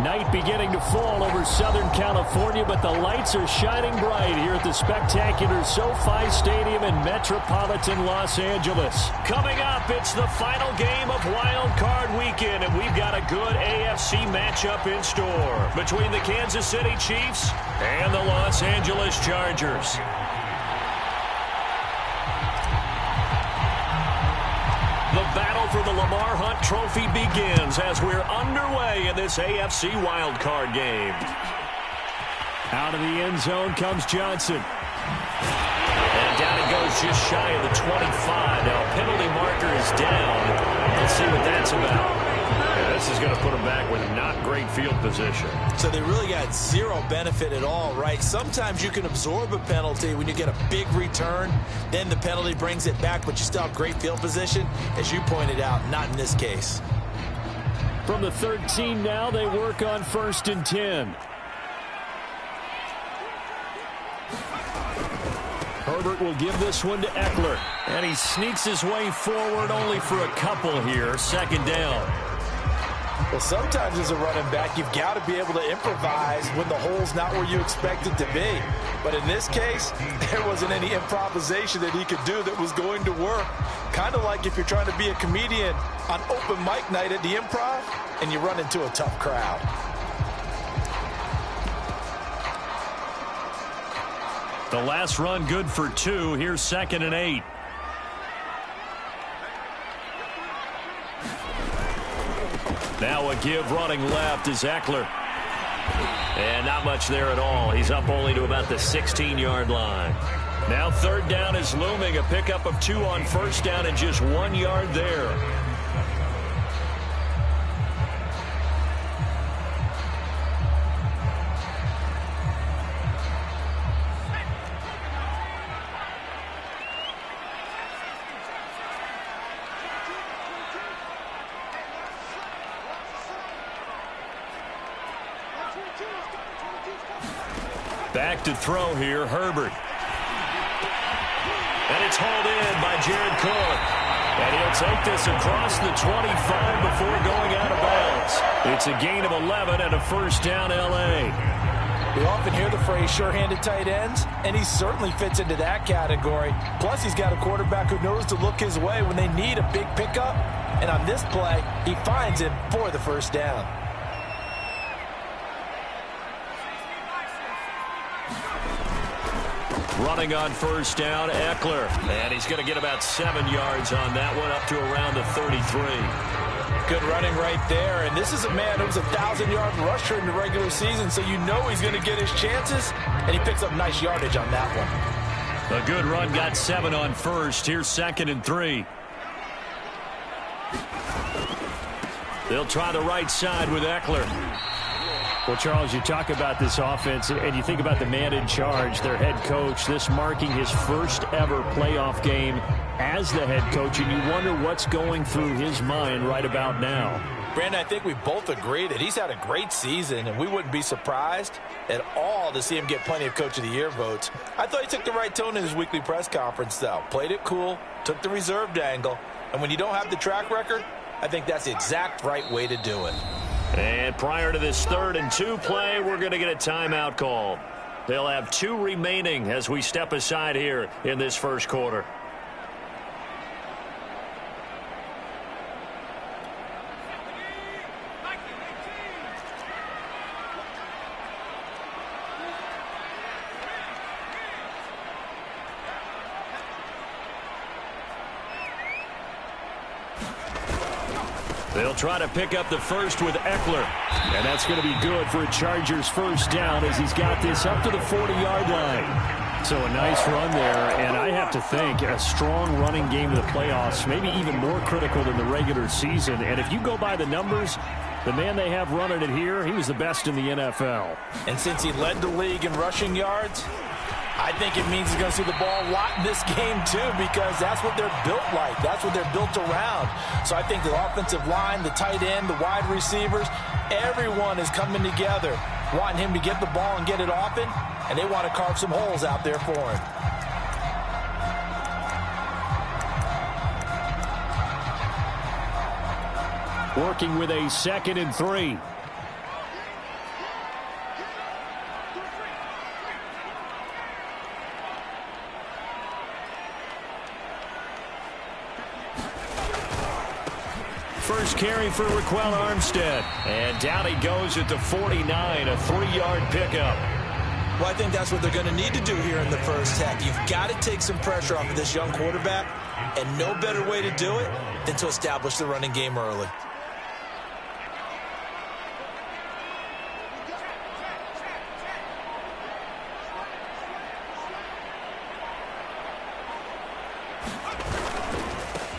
Night beginning to fall over Southern California, but the lights are shining bright here at the spectacular SoFi Stadium in metropolitan Los Angeles. Coming up, it's the final game of Wild Card Weekend, and we've got a good AFC matchup in store between the Kansas City Chiefs and the Los Angeles Chargers. The battle for the Lamar Hunt Trophy begins as we're underway in this AFC wildcard game. Out of the end zone comes Johnson. And down it goes just shy of the 25. Now, penalty marker is down. Let's see what that's about. Yeah, this is going to put them back with not great field position. So they really got zero benefit at all, right? Sometimes you can absorb a penalty when you get a big return. Then the penalty brings it back, but you still have great field position. As you pointed out, not in this case. From the 13 now, they work on 1st and 10. Herbert will give this one to Eckler. And he sneaks his way forward only for a couple here. 2nd down. Well, sometimes as a running back, you've got to be able to improvise when the hole's not where you expect it to be. But in this case, there wasn't any improvisation that he could do that was going to work. Kind of like if you're trying to be a comedian on open mic night at the Improv and you run into a tough crowd. The last run good for 2. Here's 2nd and 8. Now a give running left is Eckler. And not much there at all. He's up only to about the 16-yard line. Now 3rd down is looming. A pickup of 2 on 1st down and just 1 yard there. Back to throw here, Herbert. And it's hauled in by Jared Cook. And he'll take this across the 25 before going out of bounds. It's a gain of 11 and a 1st down, L.A. We often hear the phrase sure-handed tight ends, and he certainly fits into that category. Plus, he's got a quarterback who knows to look his way when they need a big pickup. And on this play, he finds him for the 1st down. Running on 1st down, Eckler. And he's going to get about 7 yards on that one, up to around the 33. Good running right there. And this is a man who was a 1,000-yard rusher in the regular season, so you know he's going to get his chances. And he picks up nice yardage on that one. A good run, got 7 on 1st. Here's 2nd and 3. They'll try the right side with Eckler. Well, Charles, you talk about this offense, and you think about the man in charge, their head coach, this marking his first ever playoff game as the head coach, and you wonder what's going through his mind right about now. Brandon, I think we both agree that he's had a great season, and we wouldn't be surprised at all to see him get plenty of Coach of the Year votes. I thought he took the right tone in his weekly press conference, though. Played it cool, took the reserved angle, and when you don't have the track record, I think that's the exact right way to do it. And prior to this 3rd and 2 play, we're going to get a timeout call. They'll have 2 remaining as we step aside here in this 1st quarter. They'll try to pick up the 1st with Eckler. And that's going to be good for a Chargers 1st down as he's got this up to the 40-yard line. So a nice run there, and I have to think a strong running game in the playoffs, maybe even more critical than the regular season. And if you go by the numbers, the man they have running it here, he was the best in the NFL. And since he led the league in rushing yards, I think it means he's going to see the ball a lot in this game, too, because that's what they're built like. That's what they're built around. So I think the offensive line, the tight end, the wide receivers, everyone is coming together, wanting him to get the ball and get it often, and they want to carve some holes out there for him. Working with a 2nd and 3. first carry for Raquel Armstead. And down he goes at the 49, a 3-yard pickup. Well, I think that's what they're going to need to do here in the first half. You've got to take some pressure off of this young quarterback, and no better way to do it than to establish the running game early.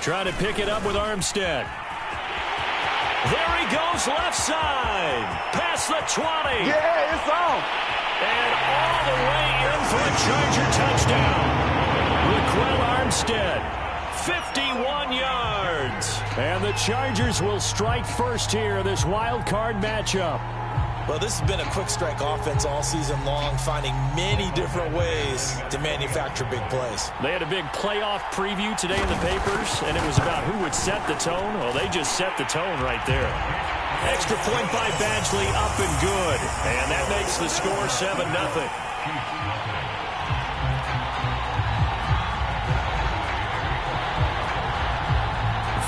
Trying to pick it up with Armstead. There he goes, left side. Past the 20. Yeah, it's on. And all the way in for a Charger touchdown. Raquel Armstead, 51 yards. And the Chargers will strike first here in this wild card matchup. Well, this has been a quick strike offense all season long, finding many different ways to manufacture big plays. They had a big playoff preview today in the papers, and it was about who would set the tone. Well, they just set the tone right there. Extra point by Badgley, up and good. And that makes the score 7-0.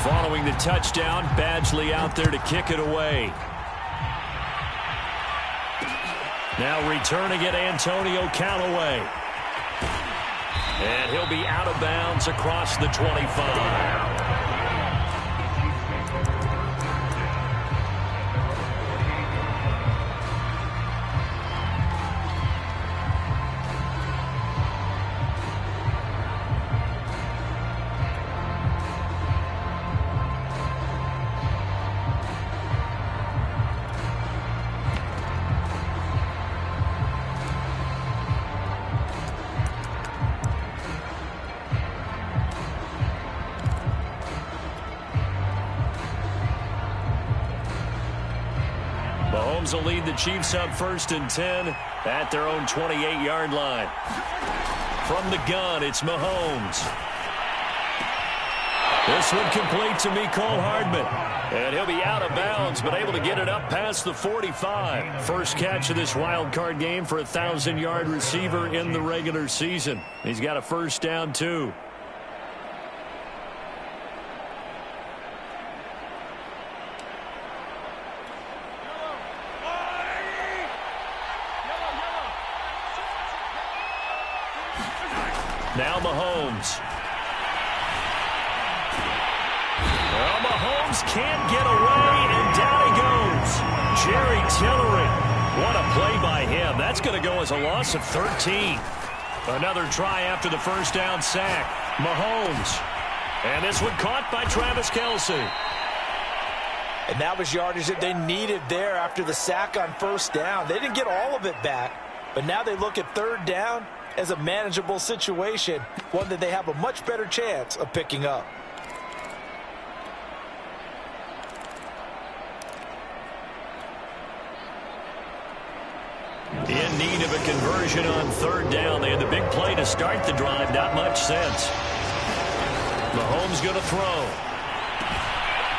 Following the touchdown, Badgley out there to kick it away. Now returning it, Antonio Callaway. And he'll be out of bounds across the 25. Mahomes will lead the Chiefs up 1st and 10 at their own 28-yard line. From the gun, it's Mahomes. This one complete to Mecole Hardman. And he'll be out of bounds, but able to get it up past the 45. First catch of this wild card game for a 1,000-yard receiver in the regular season. He's got a first down, too. Now Mahomes. Well, Mahomes can't get away, and down he goes. Jerry Tillery. What a play by him. That's going to go as a loss of 13. Another try after the first down sack. Mahomes. And this one caught by Travis Kelce. And that was yardage that they needed there after the sack on first down. They didn't get all of it back, but now they look at third down as a manageable situation, one that they have a much better chance of picking up. In need of a conversion on third down. They had the big play to start the drive. Not much sense. Mahomes going to throw.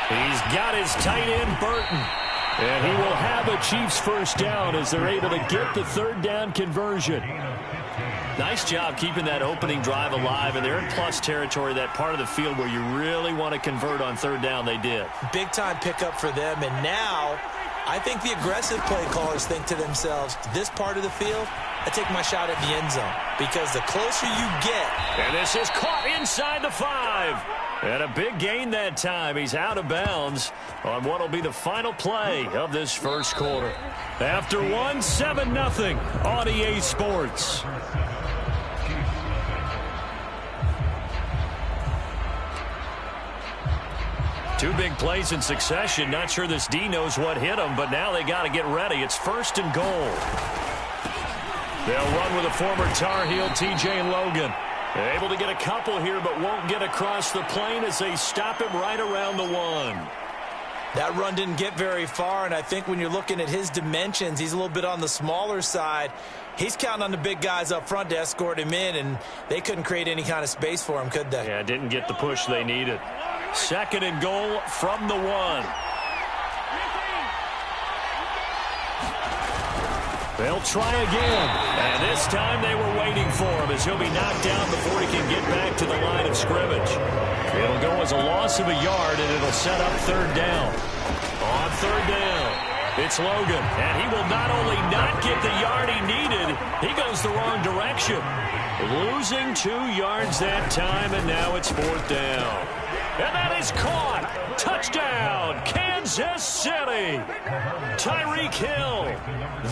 He's got his tight end, Burton. And he will have a Chiefs first down as they're able to get the third down conversion. Nice job keeping that opening drive alive, and they're in plus territory, that part of the field where you really want to convert on third down. They did. Big-time pickup for them, and now I think the aggressive play callers think to themselves, this part of the field, I take my shot at the end zone, because the closer you get. And this is caught inside the 5. And a big gain that time. He's out of bounds on what will be the final play of this first quarter. After 7-0 on EA Sports. Two big plays in succession. Not sure this D knows what hit him, but now they got to get ready. It's 1st and goal. They'll run with a former Tar Heel, TJ Logan. Able to get a couple here, but won't get across the plane as they stop him right around the 1. That run didn't get very far, and I think when you're looking at his dimensions, he's a little bit on the smaller side. He's counting on the big guys up front to escort him in, and they couldn't create any kind of space for him, could they? Yeah, didn't get the push they needed. 2nd and goal from the 1. They'll try again, and this time they were waiting for him as he'll be knocked down before he can get back to the line of scrimmage. It'll go as a loss of a yard, and it'll set up third down. On third down, it's Logan, and he will not only not get the yard he needed, he goes the wrong direction. Losing 2 yards that time, and now it's fourth down. And that is caught. Touchdown, Kansas City. Tyreek Hill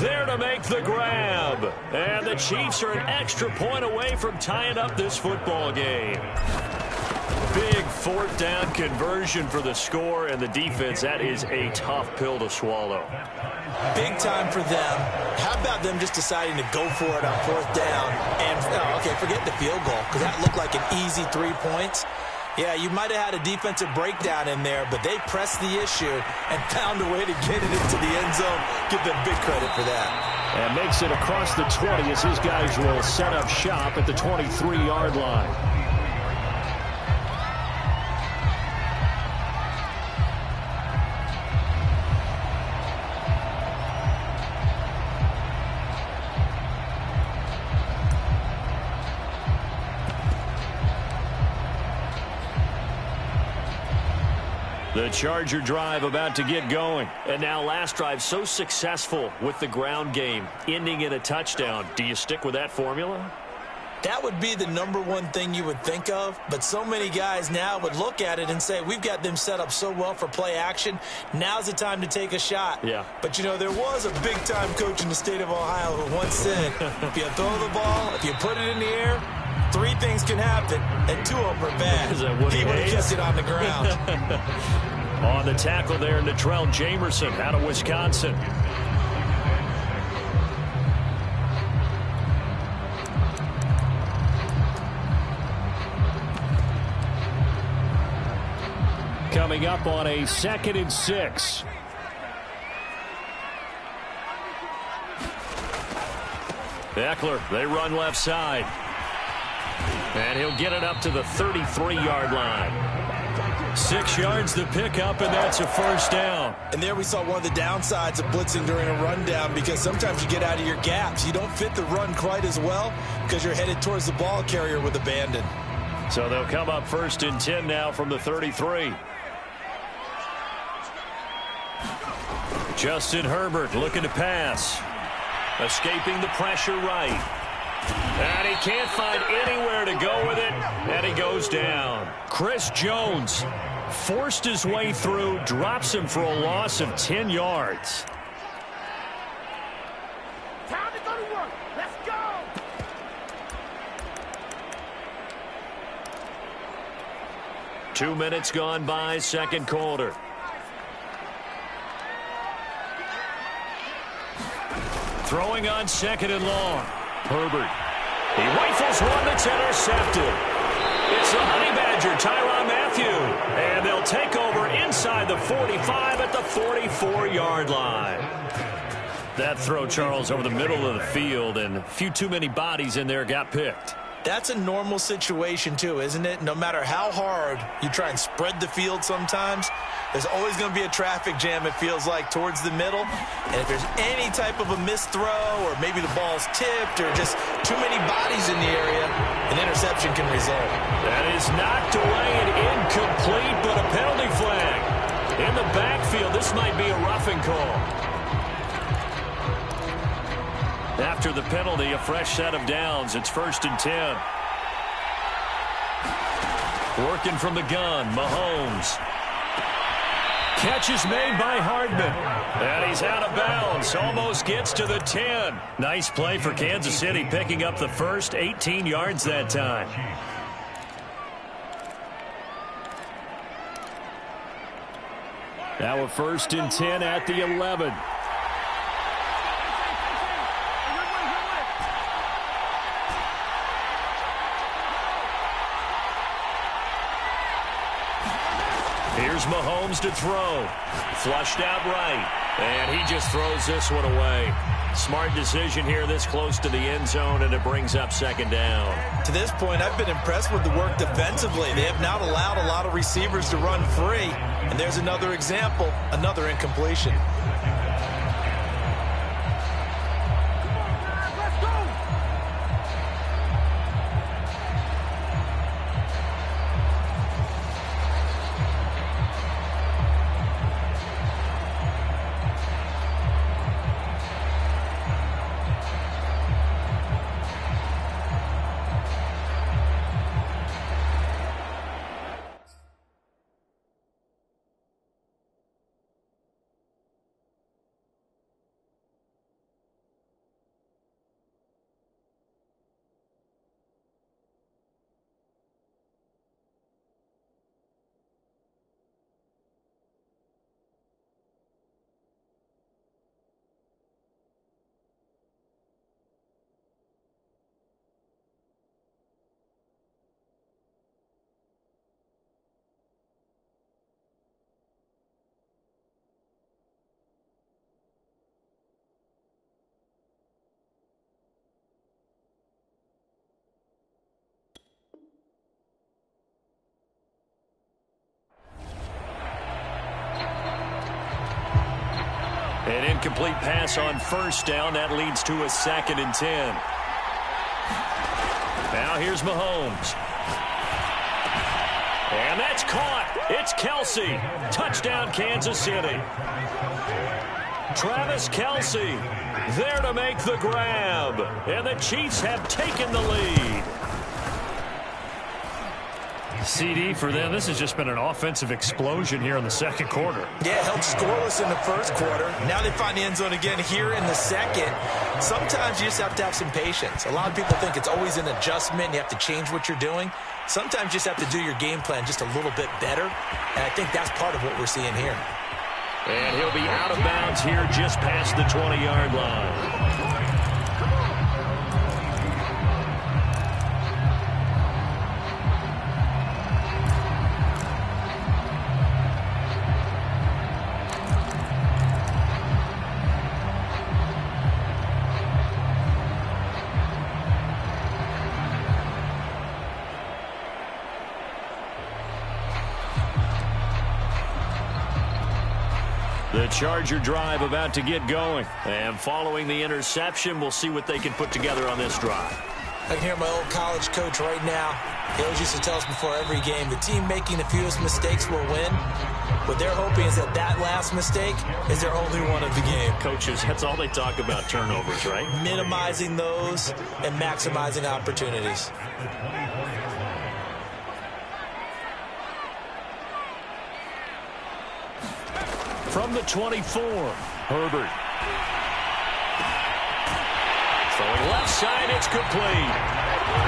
there to make the grab. And the Chiefs are an extra point away from tying up this football game. Big fourth down conversion for the score, and the defense, that is a tough pill to swallow. Big time for them. How about them just deciding to go for it on fourth down? And, okay, forget the field goal, because that looked like an easy 3 points. Yeah, you might have had a defensive breakdown in there, but they pressed the issue and found a way to get it into the end zone. Give them big credit for that. And makes it across the 20 as his guys will set up shop at the 23-yard line. The Charger drive about to get going. And now last drive so successful with the ground game, ending in a touchdown. Do you stick with that formula? That would be the #1 thing you would think of, but so many guys now would look at it and say, we've got them set up so well for play action. Now's the time to take a shot. Yeah. But, you know, there was a big-time coach in the state of Ohio who once said, if you throw the ball, if you put it in the air, 3 things can happen, and 2 of them are bad. He would have kept it on the ground. On the tackle there, Natrell Jamerson out of Wisconsin. Coming up on a 2nd and 6. Eckler, they run left side. And he'll get it up to the 33-yard line. 6 yards to pick up, and that's a first down. And there we saw one of the downsides of blitzing during a rundown, because sometimes you get out of your gaps. You don't fit the run quite as well because you're headed towards the ball carrier with abandon. So they'll come up 1st and 10 now from the 33. Justin Herbert looking to pass. Escaping the pressure right. And he can't find anywhere to go with it, and he goes down. Chris Jones forced his way through, drops him for a loss of 10 yards. Time to go to work. Let's go. Two minutes gone by, 2nd quarter. Throwing on 2nd and long. Herbert. He rifles one that's intercepted. It's the Honey Badger, Tyrann Mathieu. And they'll take over inside the 45 at the 44-yard line. That throw, Charles, over the middle of the field, and a few too many bodies in there got picked. That's a normal situation, too, isn't it? No matter how hard you try and spread the field sometimes, there's always going to be a traffic jam, it feels like, towards the middle. And if there's any type of a missed throw, or maybe the ball's tipped, or just too many bodies in the area, an interception can result. That is knocked away and incomplete, but a penalty flag. In the backfield, this might be a roughing call. After the penalty, a fresh set of downs. It's 1st and 10. Working from the gun, Mahomes. Catch is made by Hardman. And he's out of bounds. Almost gets to the 10. Nice play for Kansas City, picking up the first 18 yards that time. Now a 1st and 10 at the 11. Here's Mahomes to throw. Flushed out right. And he just throws this one away. Smart decision here this close to the end zone, and it brings up 2nd down. To this point, I've been impressed with the work defensively. They have not allowed a lot of receivers to run free. And there's another example, another incompletion. An incomplete pass on first down. That leads to a 2nd and 10. Now here's Mahomes. And that's caught. It's Kelsey. Touchdown, Kansas City. Travis Kelsey there to make the grab. And the Chiefs have taken the lead. CD for them. This has just been an offensive explosion here in the second quarter. Yeah, held scoreless in the first quarter. Now they find the end zone again here in the second. Sometimes you just have to have some patience. A lot of people think it's always an adjustment. You have to change what you're doing. Sometimes you just have to do your game plan just a little bit better. And I think that's part of what we're seeing here. And he'll be out of bounds here just past the 20-yard line. The Charger drive about to get going. And following the interception, we'll see what they can put together on this drive. I can hear my old college coach right now. He always used to tell us before every game, the team making the fewest mistakes will win. What they're hoping is that that last mistake is their only one of the game. Coaches, that's all they talk about, turnovers, right? Minimizing those and maximizing opportunities. From the 24, Herbert. Throwing left side, it's complete.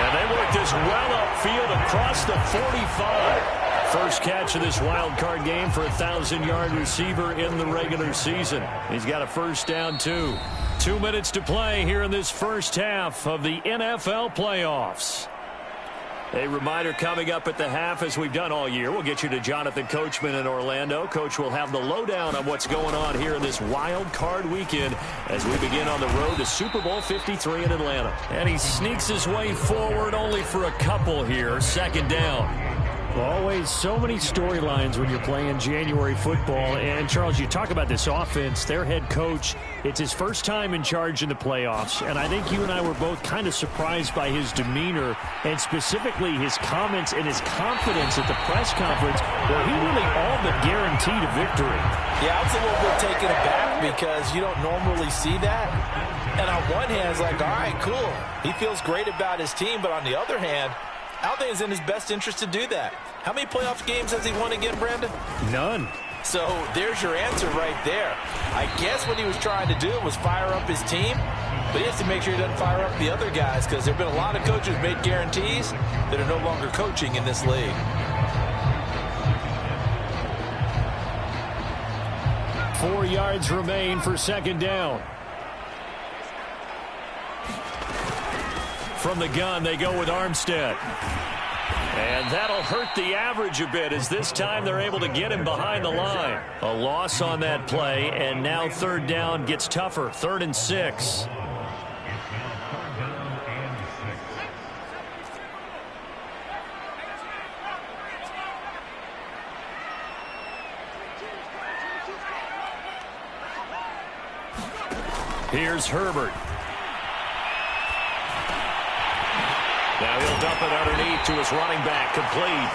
And they work this well upfield across the 45. First catch of this wild card game for a 1,000-yard receiver in the regular season. He's got a first down, too. 2 minutes to play here in this first half of the NFL playoffs. A reminder coming up at the half, as we've done all year. We'll get you to Jonathan Coachman in Orlando. Coach will have the lowdown on what's going on here in this wild card weekend as we begin on the road to Super Bowl 53 in Atlanta. And he sneaks his way forward only for a couple here. 2nd down. Always so many storylines when you're playing January football. And, Charles, you talk about this offense, their head coach, it's his first time in charge in the playoffs. And I think you and I were both kind of surprised by his demeanor and specifically his comments and his confidence at the press conference where he really all but guaranteed a victory. Yeah, I was a little bit taken aback because you don't normally see that. And on one hand, it's like, all right, cool. He feels great about his team. But on the other hand, I don't think it's in his best interest to do that. How many playoff games has he won again, Brandon? None. So there's your answer right there. I guess what he was trying to do was fire up his team, but he has to make sure he doesn't fire up the other guys because there have been a lot of coaches made guarantees that are no longer coaching in this league. Four yards remain for 2nd down. From the gun, they go with Armstead. And that'll hurt the average a bit as this time they're able to get him behind the line. A loss on that play, and now 3rd down gets tougher. 3rd and 6. Here's Herbert. Now he'll dump it underneath to his running back, complete.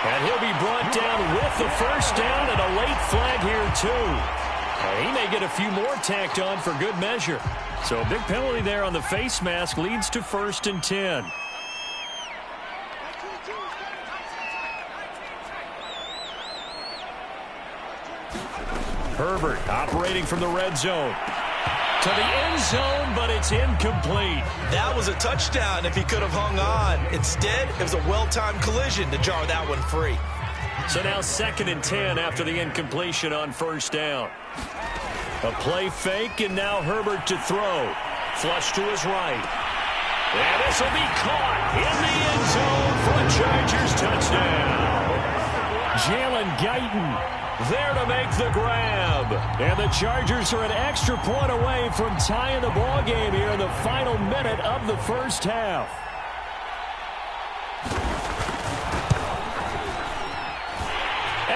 And he'll be brought down with the first down and a late flag here, too. And he may get a few more tacked on for good measure. So a big penalty there on the face mask leads to 1st and 10. Herbert operating from the red zone. To the end zone, but it's incomplete. That was a touchdown if he could have hung on. Instead, it was a well-timed collision to jar that one free. So now 2nd and 10 after the incompletion on 1st down. A play fake, and now Herbert to throw. Flush to his right. And this will be caught in the end zone for a Chargers touchdown. Jalen Guyton there to make the grab. And the Chargers are an extra point away from tying the ball game here in the final minute of the first half.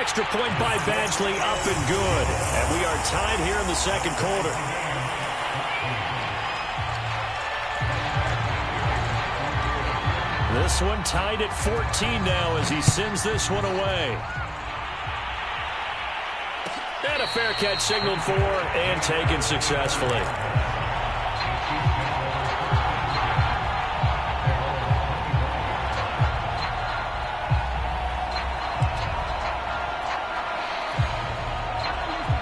extra point by Badgley, up and good. And we are tied here in the second quarter. This one tied at 14 now as he sends this one away. And a fair catch signaled for and taken successfully.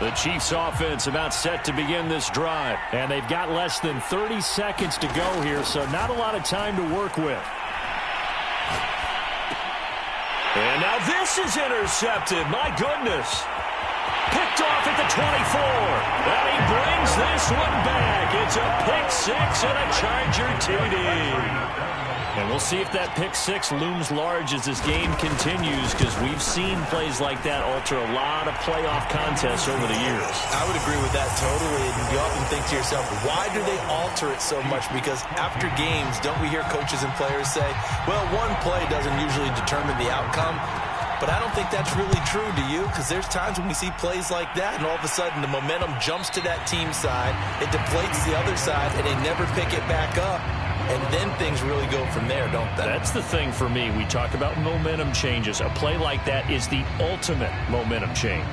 The Chiefs offense about set to begin this drive. And they've got less than 30 seconds to go here, so not a lot of time to work with. And now this is intercepted. My goodness. Picked off at the 24. And he brings this one back. It's a pick six and a Charger TD. And we'll see if that pick six looms large as this game continues, because we've seen plays like that alter a lot of playoff contests over the years. I would agree with that totally. And you often think to yourself, why do they alter it so much? Because after games, don't we hear coaches and players say, well, one play doesn't usually determine the outcome? But I don't think that's really true, do you? Because there's times when we see plays like that, and all of a sudden the momentum jumps to that team side, it deflates the other side, and they never pick it back up. And then things really go from there, don't they? That's the thing for me. We talk about momentum changes. A play like that is the ultimate momentum change.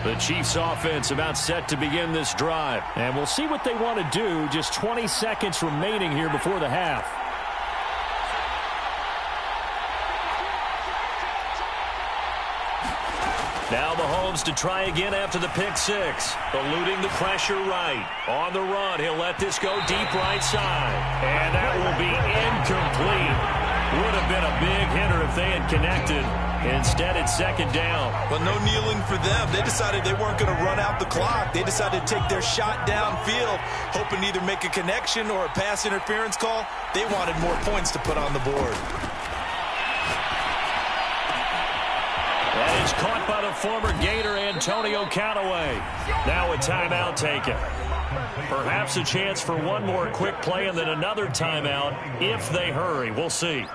The Chiefs offense about set to begin this drive. And we'll see what they want to do. Just 20 seconds remaining here before the half. Now Mahomes to try again after the pick six. Eluding the pressure right. On the run, he'll let this go deep right side. And that will be incomplete. Would have been a big hitter if they had connected. Instead, it's second down. Well, no kneeling for them. They decided they weren't going to run out the clock. They decided to take their shot downfield, hoping to either make a connection or a pass interference call. They wanted more points to put on the board. That is caught by the former Gator Antonio Callaway. Now a timeout taken. Perhaps a chance for one more quick play and then another timeout if they hurry. We'll see.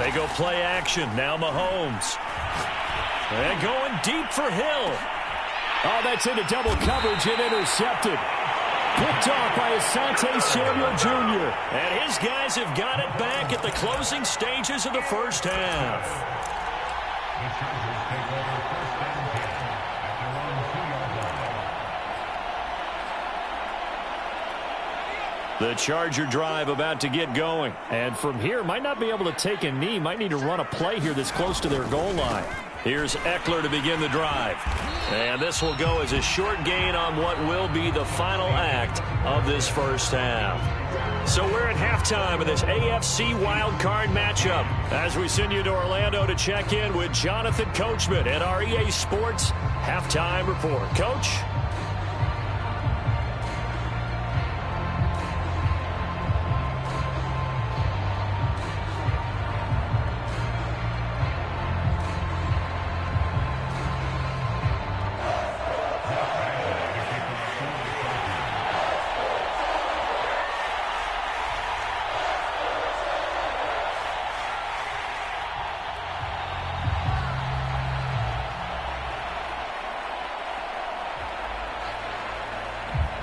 They go play action. Now Mahomes. And going deep for Hill. Oh, that's into double coverage and intercepted. Picked off by Asante Samuel Jr. And his guys have got it back at the closing stages of the first half. The Charger drive about to get going. And from here, might not be able to take a knee. Might need to run a play here that's close to their goal line. Here's Eckler to begin the drive. And this will go as a short gain on what will be the final act of this first half. So we're at halftime of this AFC wildcard matchup as we send you to Orlando to check in with Jonathan Coachman at our EA Sports Halftime Report. Coach?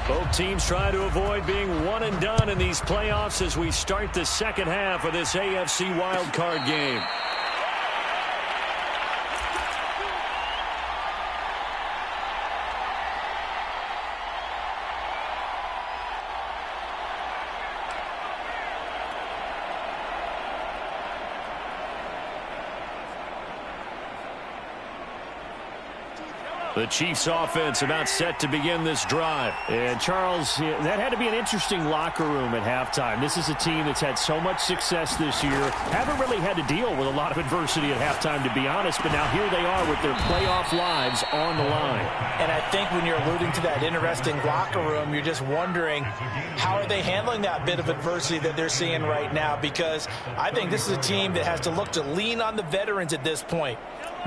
Both teams try to avoid being one and done in these playoffs as we start the second half of this AFC wildcard game. The Chiefs offense about set to begin this drive. And Charles, that had to be an interesting locker room at halftime. This is a team that's had so much success this year. Haven't really had to deal with a lot of adversity at halftime, to be honest. But now here they are with their playoff lives on the line. And I think when you're alluding to that interesting locker room, you're just wondering how are they handling that bit of adversity that they're seeing right now? Because I think this is a team that has to look to lean on the veterans at this point.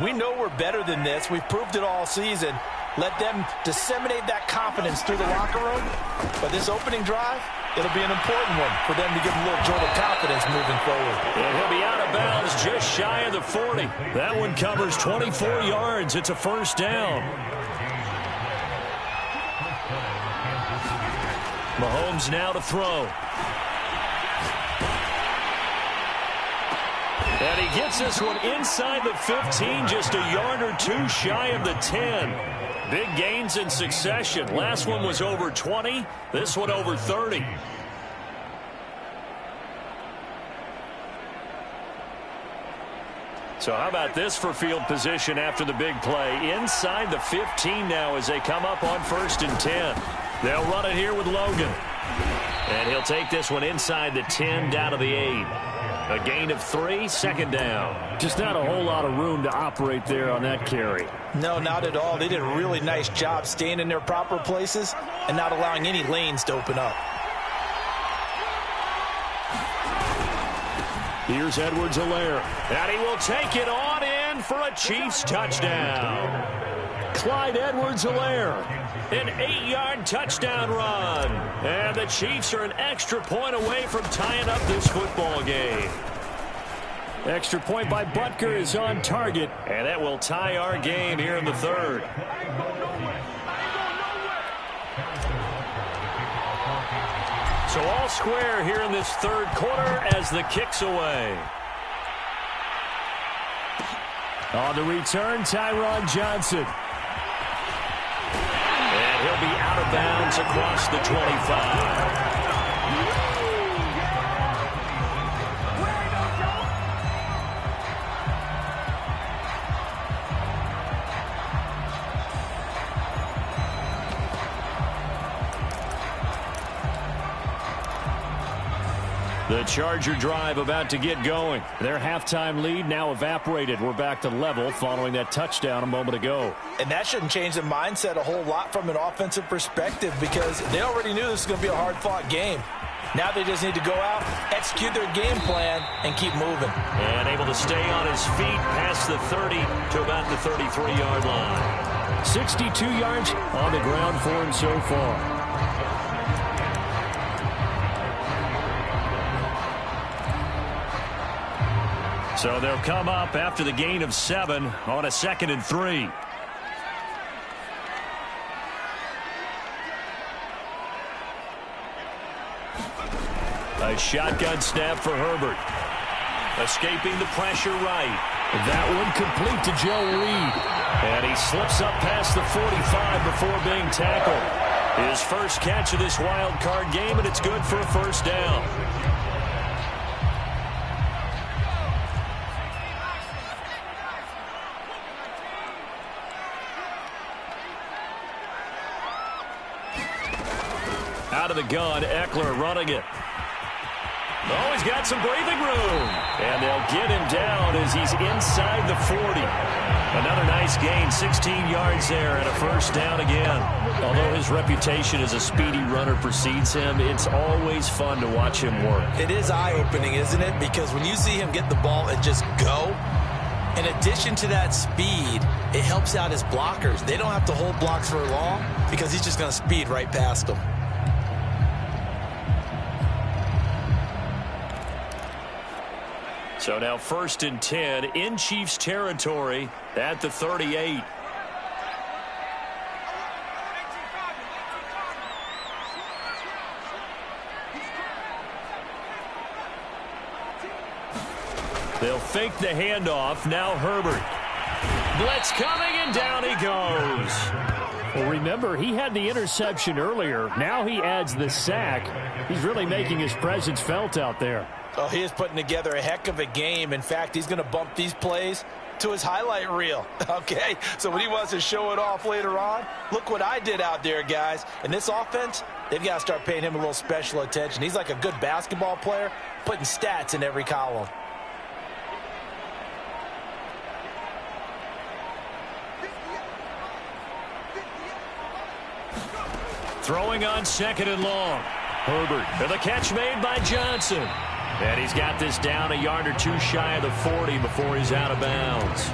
We know we're better than this. We've proved it all season. Let them disseminate that confidence through the locker room. But this opening drive, it'll be an important one for them to give them a little jolt of confidence moving forward. And he'll be out of bounds just shy of the 40. That one covers 24 yards. It's a first down. Mahomes now to throw. And he gets this one inside the 15, just a yard or two shy of the 10. Big gains in succession. Last one was over 20. This one over 30. So how about this for field position after the big play? Inside the 15 now as they come up on 1st and 10. They'll run it here with Logan. And he'll take this one inside the 10 down to the 8. A gain of 3, second down. Just not a whole lot of room to operate there on that carry. No, not at all. They did a really nice job staying in their proper places and not allowing any lanes to open up. Here's Edwards-Helaire. And he will take it on in for a Chiefs touchdown. Clyde Edwards-Helaire. An 8-yard touchdown run. And the Chiefs are an extra point away from tying up this football game. Extra point by Butker is on target. And that will tie our game here in the 3rd. So all square here in this 3rd quarter as the kick's away. On the return, Tyron Johnson. And he'll be out of bounds across the 25. The Charger drive about to get going. Their halftime lead now evaporated. We're back to level following that touchdown a moment ago. And that shouldn't change the mindset a whole lot from an offensive perspective because they already knew this was going to be a hard-fought game. Now they just need to go out, execute their game plan, and keep moving. And able to stay on his feet past the 30 to about the 33-yard line. 62 yards on the ground for him so far. So they'll come up after the gain of 7 on a 2nd and 3. A shotgun snap for Herbert. Escaping the pressure right. That one complete to Joe Reed. And he slips up past the 45 before being tackled. His first catch of this wild card game, and it's good for a first down. Out of the gun, Eckler running it. Oh, he's got some breathing room. And they'll get him down as he's inside the 40. Another nice gain, 16 yards there and a first down again. Although his reputation as a speedy runner precedes him, it's always fun to watch him work. It is eye-opening, isn't it? Because when you see him get the ball and just go, in addition to that speed, it helps out his blockers. They don't have to hold blocks for long because he's just going to speed right past them. So now 1st and 10 in Chiefs territory at the 38. They'll fake the handoff. Now Herbert. Blitz coming, and down he goes. Well, remember, he had the interception earlier. Now he adds the sack. He's really making his presence felt out there. Oh, he is putting together a heck of a game. In fact, he's going to bump these plays to his highlight reel, okay? So when he wants to show it off later on, look what I did out there, guys. And this offense, they've got to start paying him a little special attention. He's like a good basketball player, putting stats in every column. Throwing on 2nd and long. Herbert, and the catch made by Johnson. And he's got this down a yard or two shy of the 40 before he's out of bounds.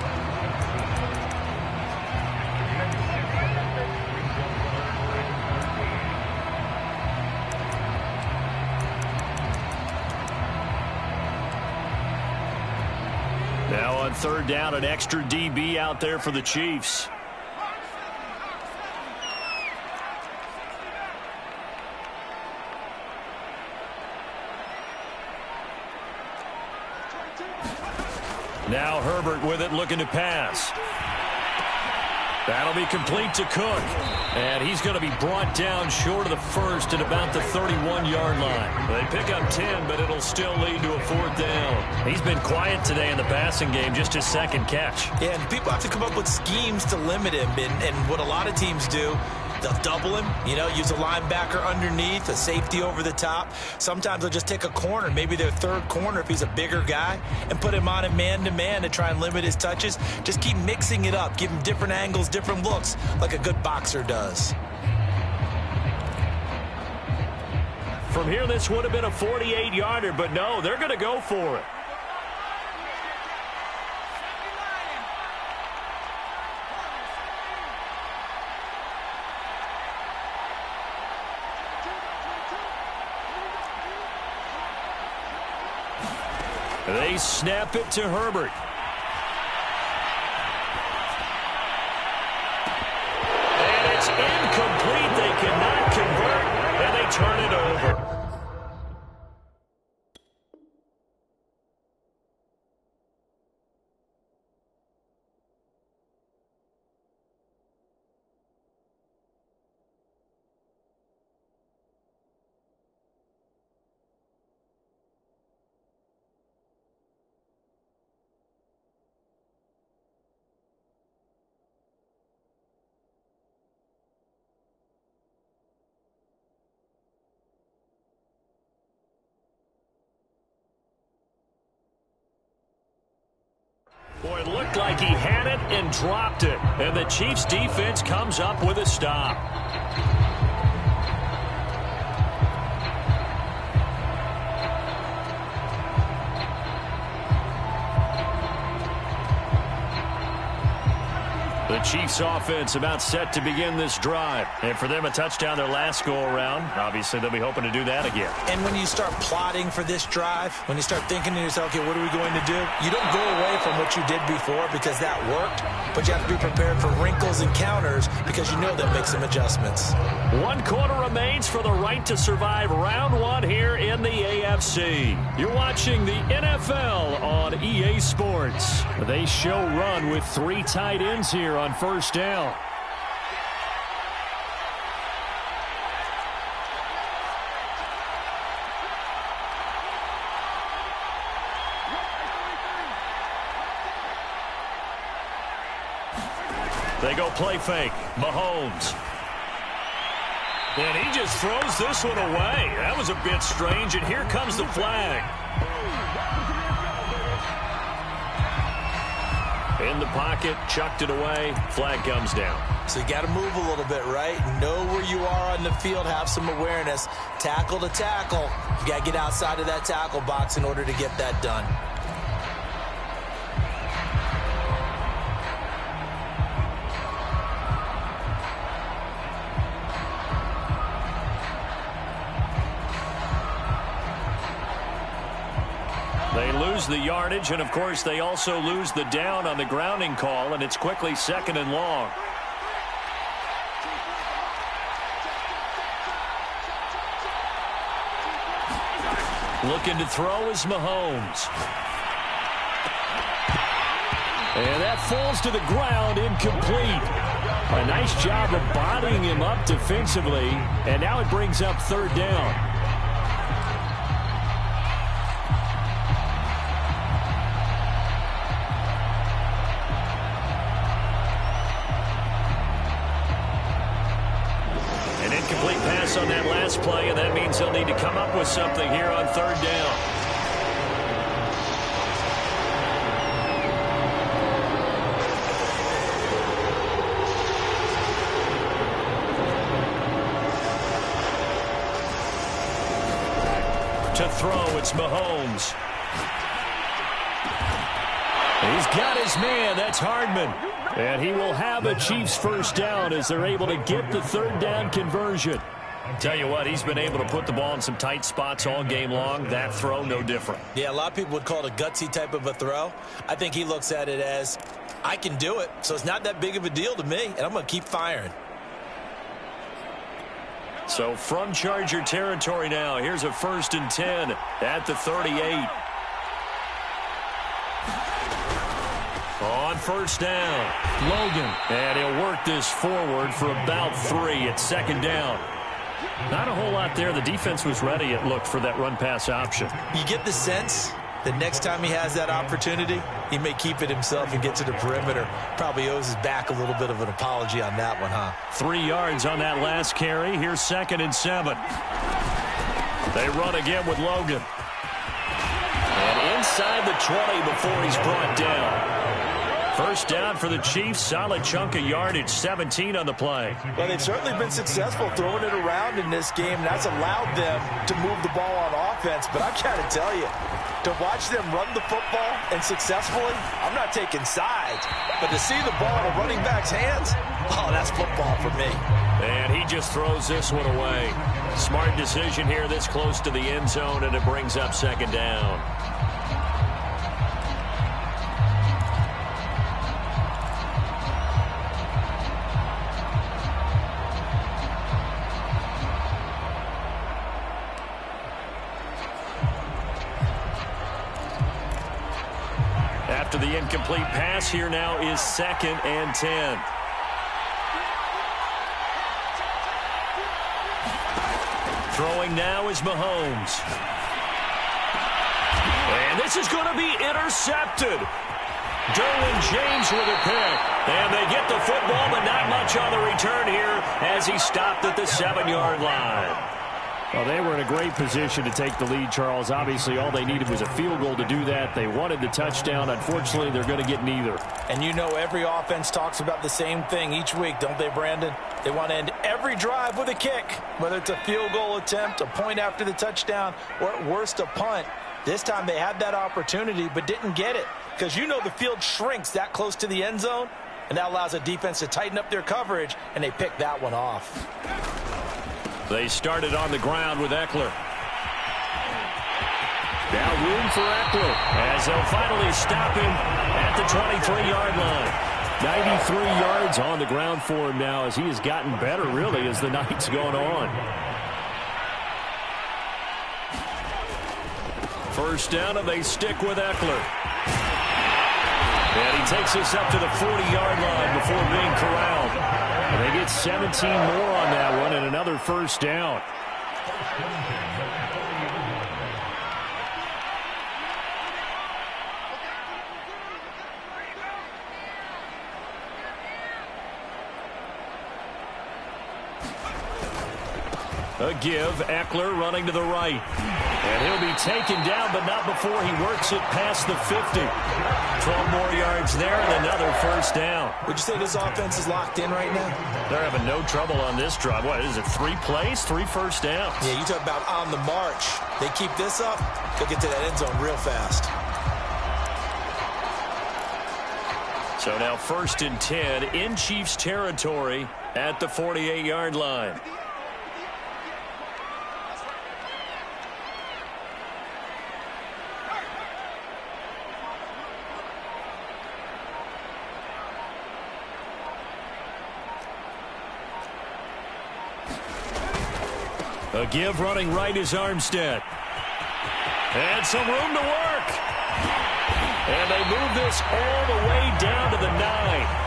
Now on 3rd down, an extra DB out there for the Chiefs. Now Herbert with it, looking to pass. That'll be complete to Cook. And he's going to be brought down short of the first at about the 31-yard line. They pick up 10, but it'll still lead to a 4th down. He's been quiet today in the passing game, just his 2nd catch. Yeah, and people have to come up with schemes to limit him. And what a lot of teams do, they'll double him, use a linebacker underneath, a safety over the top. Sometimes they'll just take a corner, maybe their 3rd corner if he's a bigger guy, and put him on him man-to-man to try and limit his touches. Just keep mixing it up. Give him different angles, different looks, like a good boxer does. From here, this would have been a 48-yarder, but no, they're going to go for it. They snap it to Herbert. And it's incomplete. They cannot convert, and they turn it over. Boy, it looked like he had it and dropped it. And the Chiefs defense comes up with a stop. The Chiefs offense about set to begin this drive. And for them, a touchdown their last go-around. Obviously, they'll be hoping to do that again. And when you start plotting for this drive, when you start thinking to yourself, okay, what are we going to do? You don't go away from what you did before because that worked, but you have to be prepared for wrinkles and counters because you know that makes some adjustments. 1 quarter remains for the right to survive round 1 here in the AFC. You're watching the NFL on EA Sports. They show run with 3 tight ends here on 1st down. They go play fake. Mahomes. And he just throws this one away. That was a bit strange, and here comes the flag. In the pocket, chucked it away, flag comes down. So you got to move a little bit, right? Know where you are on the field, have some awareness. Tackle to tackle. You got to get outside of that tackle box in order to get that done. They lose the yardage, and of course they also lose the down on the grounding call, and it's quickly 2nd and long. Looking to throw is Mahomes. And that falls to the ground, incomplete. A nice job of bodying him up defensively, and now it brings up 3rd down. pass play, and that means they'll need to come up with something here on third down. To throw, it's Mahomes. He's got his man. That's Hardman. And he will have a Chiefs first down as they're able to get the third down conversion. Tell you what, he's been able to put the ball in some tight spots all game long. That throw, no different. Yeah, a lot of people would call it a gutsy type of a throw. I think he looks at it as, I can do it, so it's not that big of a deal to me, and I'm going to keep firing. So from Charger territory now, here's a 1st and 10 at the 38. On first down, Logan. And he'll work this forward for about 3 at 2nd down. Not a whole lot there. The defense was ready, it looked, for that run-pass option. You get the sense that next time he has that opportunity, he may keep it himself and get to the perimeter. Probably owes his back a little bit of an apology on that one, huh? 3 yards on that last carry. Here's 2nd and 7. They run again with Logan. And inside the 20 before he's brought down. First down for the Chiefs. Solid chunk of yardage. 17 on the play. Well, they've certainly been successful throwing it around in this game. And that's allowed them to move the ball on offense. But I've got to tell you, to watch them run the football and successfully, I'm not taking sides. But to see the ball in a running back's hands, oh, that's football for me. And he just throws this one away. Smart decision here this close to the end zone, and it brings up 2nd down. After the incomplete pass, here now is 2nd and 10. Throwing now is Mahomes. And this is going to be intercepted. Derwin James with a pick. And they get the football, but not much on the return here as he stopped at the 7-yard line. Well, they were in a great position to take the lead, Charles. Obviously, all they needed was a field goal to do that. They wanted the touchdown. Unfortunately, they're going to get neither. And you know every offense talks about the same thing each week, don't they, Brandon? They want to end every drive with a kick, whether it's a field goal attempt, a point after the touchdown, or at worst, a punt. This time they had that opportunity but didn't get it because you know the field shrinks that close to the end zone, and that allows a defense to tighten up their coverage, and they pick that one off. They started on the ground with Eckler. Now room for Eckler as they'll finally stop him at the 23-yard line. 93 yards on the ground for him now as he has gotten better, really, as the night's going on. First down, and they stick with Eckler. And he takes us up to the 40-yard line before being corralled. And they get 17 more on that one and another first down. A give, Eckler running to the right. And he'll be taken down, but not before he works it past the 50. 12 more yards there and another first down. Would you say this offense is locked in right now? They're having no trouble on this drive. What is it, 3 plays, 3 first downs? Yeah, you talk about on the march. They keep this up, they'll get to that end zone real fast. So now 1st and 10 in Chiefs territory at the 48-yard line. A give running right is Armstead. And some room to work. And they move this all the way down to the 9.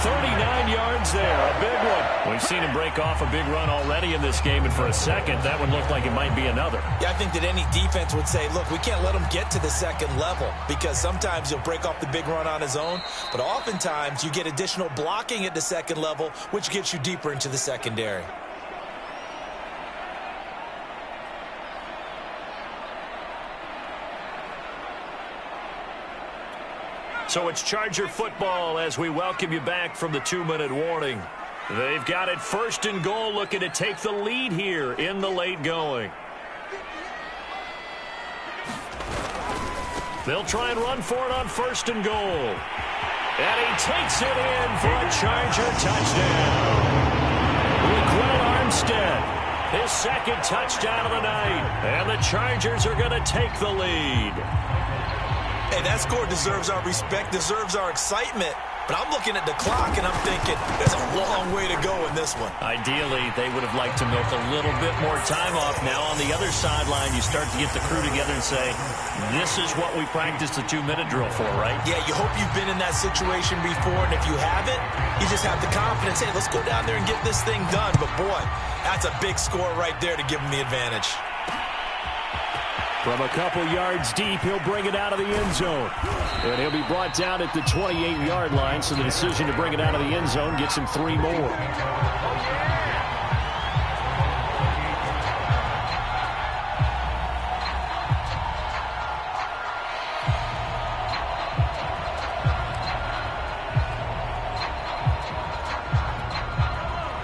39 yards there, a big one. We've seen him break off a big run already in this game, and for a second, that one looked like it might be another. Yeah, I think that any defense would say, look, we can't let him get to the second level because sometimes he'll break off the big run on his own, but oftentimes you get additional blocking at the second level, which gets you deeper into the secondary. So it's Charger football as we welcome you back from the 2-minute warning. They've got it 1st and goal, looking to take the lead here in the late going. They'll try and run for it on 1st and goal. And he takes it in for a Charger touchdown. Quinn Armstead, his 2nd touchdown of the night. And the Chargers are going to take the lead. Hey, that score deserves our respect, deserves our excitement. But I'm looking at the clock, and I'm thinking there's a long way to go in this one. Ideally, they would have liked to milk a little bit more time off. Now on the other sideline, you start to get the crew together and say, this is what we practiced the 2-minute drill for, right? Yeah, you hope you've been in that situation before, and if you haven't, you just have the confidence, hey, let's go down there and get this thing done. But, boy, that's a big score right there to give them the advantage. From a couple yards deep, he'll bring it out of the end zone. And he'll be brought down at the 28-yard line, so the decision to bring it out of the end zone gets him 3 more.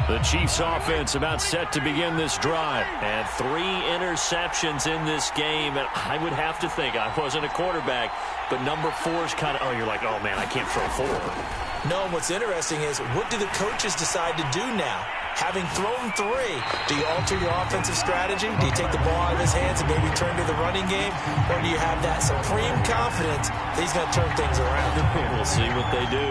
The Chiefs offense about set to begin this drive. And 3 interceptions in this game. And I would have to think, I wasn't a quarterback, but number 4 is kind of, you're like, oh, man, I can't throw 4. No, what's interesting is, what do the coaches decide to do now? Having thrown 3, do you alter your offensive strategy? Do you take the ball out of his hands and maybe turn to the running game? Or do you have that supreme confidence that he's going to turn things around? We'll see what they do.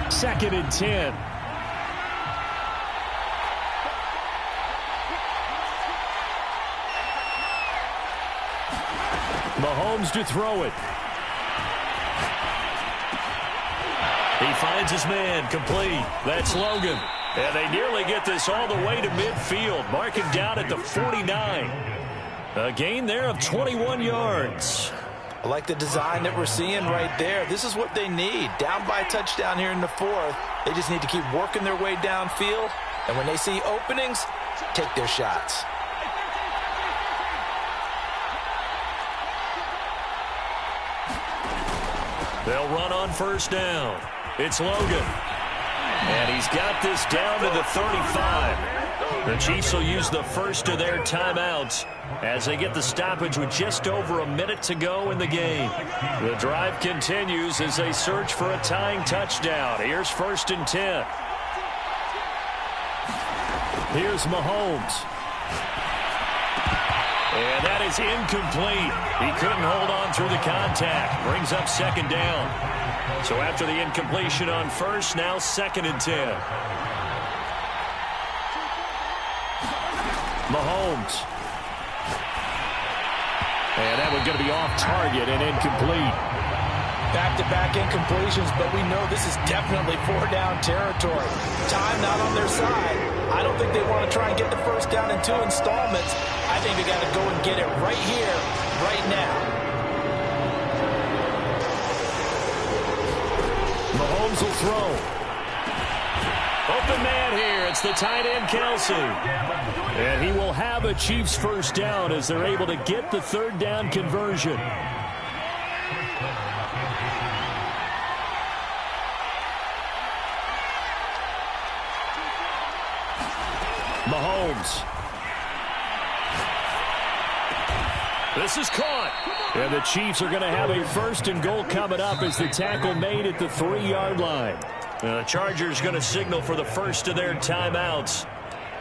Second and 10. Mahomes to throw it. He finds his man, complete. That's Logan. And they nearly get this all the way to midfield. Mark him down at the 49. A gain there of 21 yards. I like the design that we're seeing right there. This is what they need. Down by a touchdown here in the 4th. They just need to keep working their way downfield. And when they see openings, take their shots. They'll run on 1st down. It's Logan. And he's got this down to the 35. The Chiefs will use the first of their timeouts as they get the stoppage with just over a minute to go in the game. The drive continues as they search for a tying touchdown. Here's 1st and 10. Here's Mahomes. And that is incomplete. He couldn't hold on through the contact. Brings up 2nd down. So after the incompletion on 1st, now 2nd and 10. Mahomes. And that one's going to be off target and incomplete. Back-to-back incompletions, but we know this is definitely 4-down territory. Time not on their side. I don't think they want to try and get the 1st down in 2 installments. I think they got to go and get it right here, right now. Mahomes will throw. Open man here. It's the tight end, Kelsey. And he will have a Chiefs 1st down as they're able to get the 3rd down conversion. Mahomes. This is caught. And the Chiefs are going to have a 1st and goal coming up as the tackle made at the 3-yard line. The Chargers going to signal for the first of their timeouts.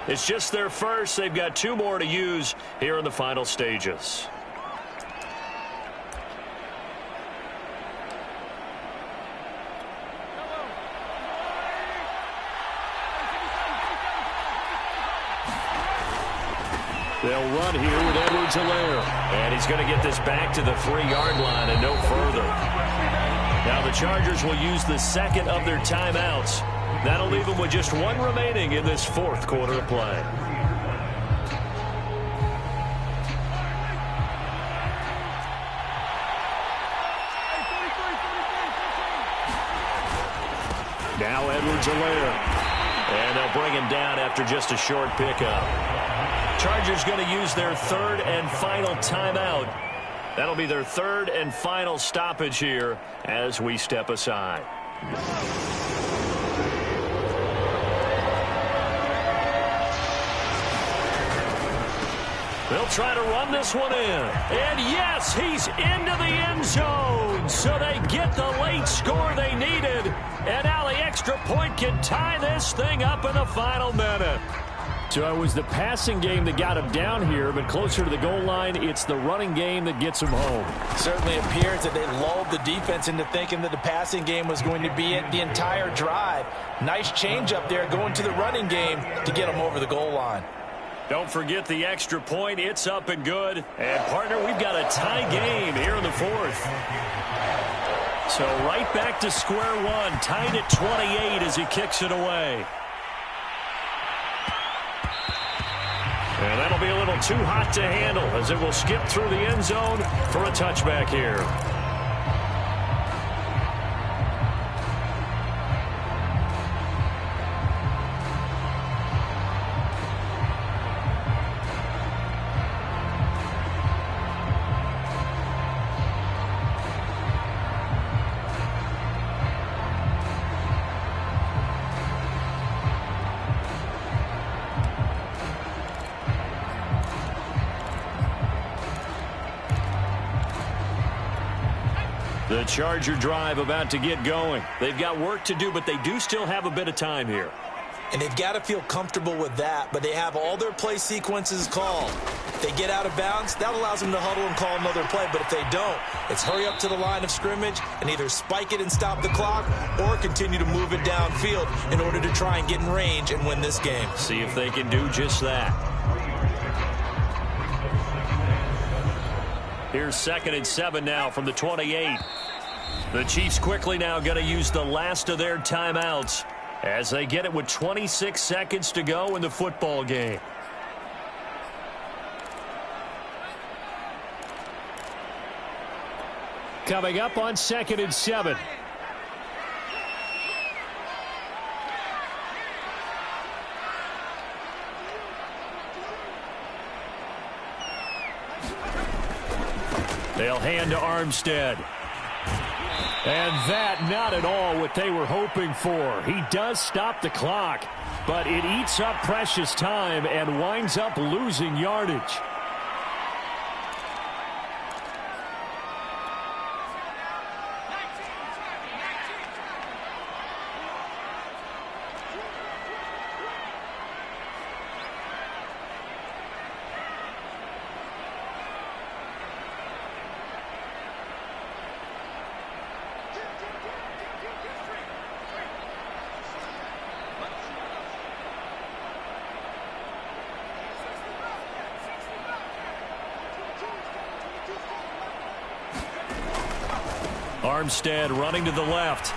It's just their first. They've got 2 more to use here in the final stages. They'll run here with Edwards-Helaire. And he's going to get this back to the 3-yard line and no further. Now the Chargers will use the 2nd of their timeouts. That'll leave them with just 1 remaining in this 4th quarter of play. Now now, Edwards-Helaire. And they'll bring him down after just a short pickup. Chargers going to use their third and final timeout. That'll be their third and final stoppage here as we step aside. They'll try to run this one in. And yes, he's into the end zone. So they get the late score they needed. And now the extra point can tie this thing up in the final minute. So it was the passing game that got him down here, but closer to the goal line, it's the running game that gets him home. Certainly appears that they lulled the defense into thinking that the passing game was going to be it the entire drive. Nice change up there going to the running game to get him over the goal line. Don't forget the extra point. It's up and good. And, partner, we've got a tie game here in the fourth. So right back to square one, tied at 28 as he kicks it away. And that'll be a little too hot to handle as it will skip through the end zone for a touchback here. The Charger drive about to get going. They've got work to do, but they do still have a bit of time here. And they've got to feel comfortable with that, but they have all their play sequences called. If they get out of bounds, that allows them to huddle and call another play. But if they don't, it's hurry up to the line of scrimmage and either spike it and stop the clock or continue to move it downfield in order to try and get in range and win this game. See if they can do just that. Here's 2nd and 7 now from the 28. The Chiefs quickly now going to use the last of their timeouts as they get it with 26 seconds to go in the football game. Coming up on 2nd and 7. They'll hand to Armstead. And that not at all what they were hoping for. He does stop the clock, but it eats up precious time and winds up losing yardage. Armstead running to the left.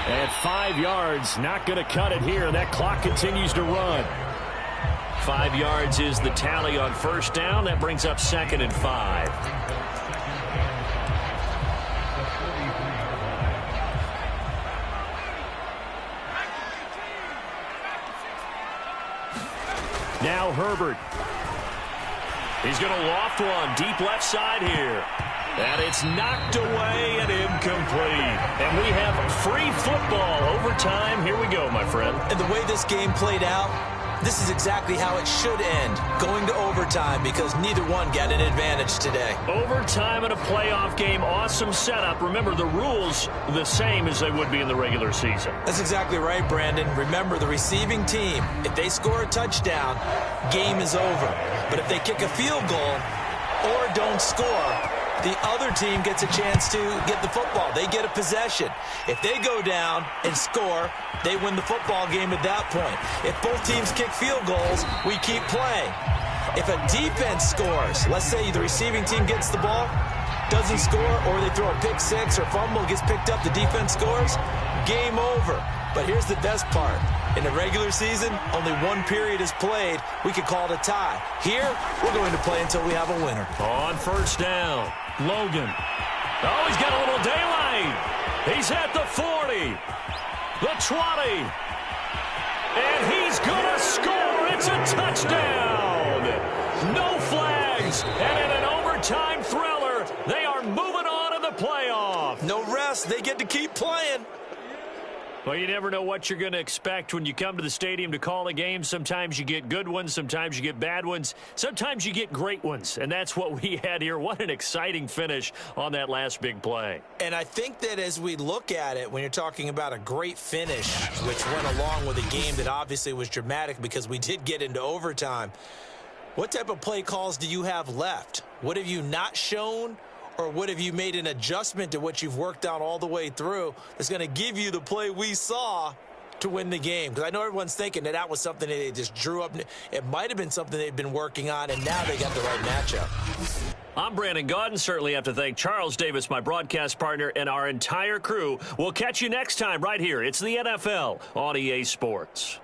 And 5 yards, not going to cut it here. That clock continues to run. 5 yards is the tally on first down. That brings up 2nd and 5. Now Herbert. He's going to loft one deep left side here. And it's knocked away and incomplete. And we have free football overtime. Here we go, my friend. And the way this game played out, this is exactly how it should end, going to overtime, because neither one got an advantage today. Overtime in a playoff game, awesome setup. Remember, the rules are the same as they would be in the regular season. That's exactly right, Brandon. Remember, the receiving team, if they score a touchdown, game is over. But if they kick a field goal or don't score, the other team gets a chance to get the football. They get a possession. If they go down and score, they win the football game at that point. If both teams kick field goals, we keep playing. If a defense scores, let's say the receiving team gets the ball, doesn't score, or they throw a pick six or fumble, gets picked up, the defense scores, game over. But here's the best part. In the regular season, only one period is played. We could call it a tie. Here, we're going to play until we have a winner. On first down, Logan. Oh, he's got a little daylight. He's at the 40. The 20. And he's going to score. It's a touchdown. No flags. And in an overtime thriller, they are moving on to the playoff. No rest. They get to keep playing. Well, you never know what you're going to expect when you come to the stadium to call a game. Sometimes you get good ones. Sometimes you get bad ones. Sometimes you get great ones. And that's what we had here. What an exciting finish on that last big play. And I think that as we look at it, when you're talking about a great finish, which went along with a game that obviously was dramatic because we did get into overtime, what type of play calls do you have left? What have you not shown? Or what have you made an adjustment to what you've worked on all the way through that's going to give you the play we saw to win the game? Because I know everyone's thinking that was something that they just drew up. It might have been something they've been working on, and now they got the right matchup. I'm Brandon Gaudin. Certainly have to thank Charles Davis, my broadcast partner, and our entire crew. We'll catch you next time right here. It's the NFL on EA Sports.